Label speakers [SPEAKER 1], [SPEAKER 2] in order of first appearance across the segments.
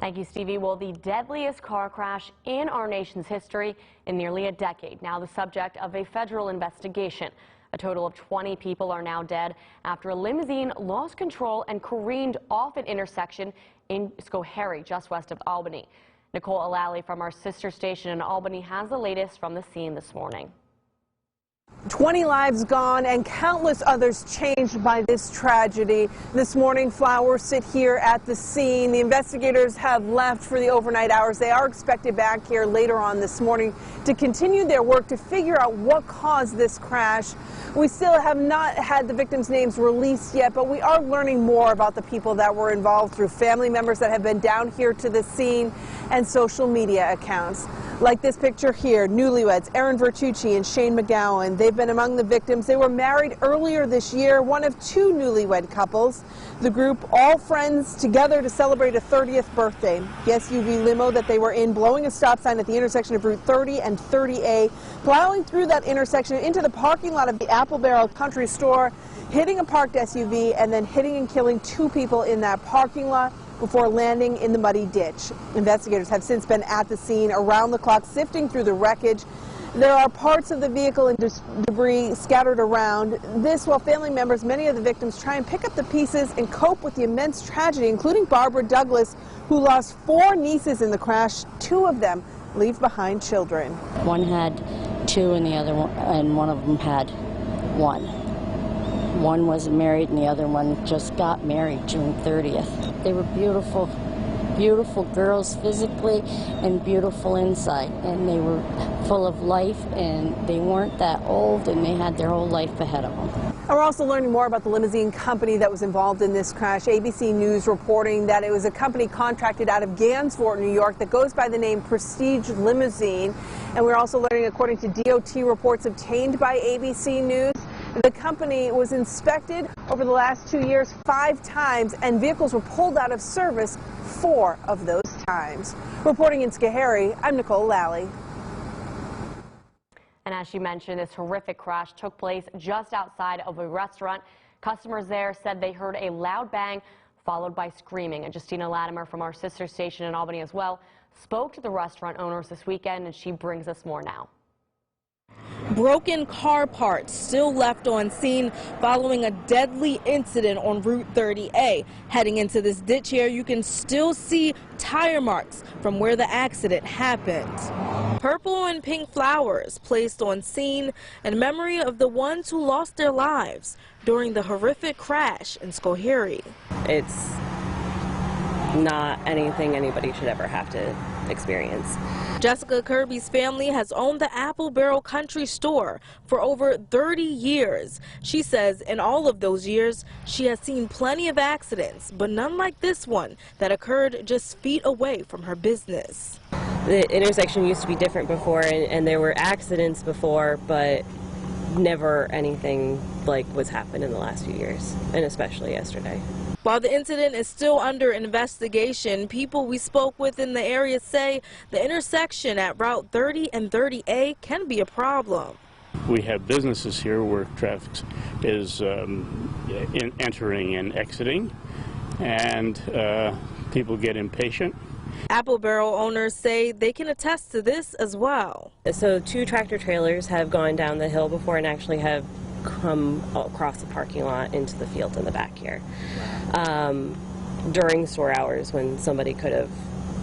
[SPEAKER 1] Thank you, Stevie. Well, the deadliest car crash in our nation's history in nearly a decade. Now the subject of a federal investigation. A total of 20 people are now dead after a limousine lost control and careened off an intersection in Schoharie, just west of Albany. Nicole Allally from our sister station in Albany has the latest from the scene this morning.
[SPEAKER 2] 20 lives gone and countless others changed by this tragedy. This morning, flowers sit here at the scene. The investigators have left for the overnight hours. They are expected back here later on this morning to continue their work to figure out what caused this crash. We still have not had the victims' names released yet, but we are learning more about the people that were involved through family members that have been down here to the scene and social media accounts. Like this picture here, newlyweds Aaron Vertucci and Shane McGowan. They've been among the victims. They were married earlier this year, one of two newlywed couples. The group, all friends together to celebrate a 30th birthday. The SUV limo that they were in blowing a stop sign at the intersection of Route 30 and 30A, plowing through that intersection into the parking lot of the Apple Barrel Country Store, hitting a parked SUV and then hitting and killing two people in that parking lot before landing in the muddy ditch. Investigators have since been at the scene around the clock, sifting through the wreckage. There are parts of the vehicle and debris scattered around. This while family members, many of the victims, try and pick up the pieces and cope with the immense tragedy, including Barbara Douglas, who lost 4 nieces in the crash. 2 of them leave behind children.
[SPEAKER 3] One had 2 and the other one, and one of them had 1. One wasn't married and the other one just got married June 30th. They were beautiful, beautiful girls physically and beautiful inside. And they were full of life and they weren't that old and they had their whole life ahead of them.
[SPEAKER 2] And we're also learning more about the limousine company that was involved in this crash. ABC News reporting that it was a company contracted out of Gansevoort, New York that goes by the name Prestige Limousine. And we're also learning, according to DOT reports obtained by ABC News, the company was inspected over the last 2 years 5 times, and vehicles were pulled out of service 4 of those times. Reporting in Schoharie, I'm Nicole Allally.
[SPEAKER 1] And as she mentioned, this horrific crash took place just outside of a restaurant. Customers there said they heard a loud bang followed by screaming. And Justina Latimer from our sister station in Albany as well spoke to the restaurant owners this weekend, and she brings us more now.
[SPEAKER 4] Broken car parts still left on scene following a deadly incident on Route 30A. Heading into this ditch here, you can still see tire marks from where the accident happened. Purple and pink flowers placed on scene in memory of the ones who lost their lives during the horrific crash in Schoharie.
[SPEAKER 5] It's not anything anybody should ever have to experience.
[SPEAKER 4] Jessica Kirby's family has owned the Apple Barrel Country Store for over 30 years. She says in all of those years, she has seen plenty of accidents, but none like this one that occurred just feet away from her business.
[SPEAKER 5] The intersection used to be different before, and there were accidents before, but never anything like what's happened in the last few years, and especially yesterday.
[SPEAKER 4] While the incident is still under investigation, people we spoke with in the area say the intersection at Route 30 and 30A can be a problem.
[SPEAKER 6] We have businesses here where traffic is entering and exiting, and people get impatient.
[SPEAKER 4] Apple Barrel owners say they can attest to this as well.
[SPEAKER 5] So 2 tractor trailers have gone down the hill before and actually have come across the parking lot into the field in the back here during store hours when somebody could have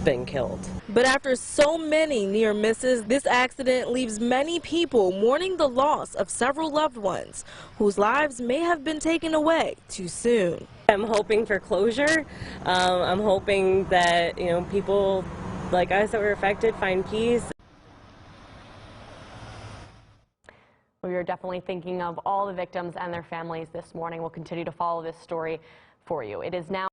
[SPEAKER 5] been killed.
[SPEAKER 4] But after so many near misses, this accident leaves many people mourning the loss of several loved ones whose lives may have been taken away too soon.
[SPEAKER 5] I'm hoping for closure. I'm hoping that, people like us that were affected find peace.
[SPEAKER 1] We are definitely thinking of all the victims and their families this morning. We'll continue to follow this story for you. It is now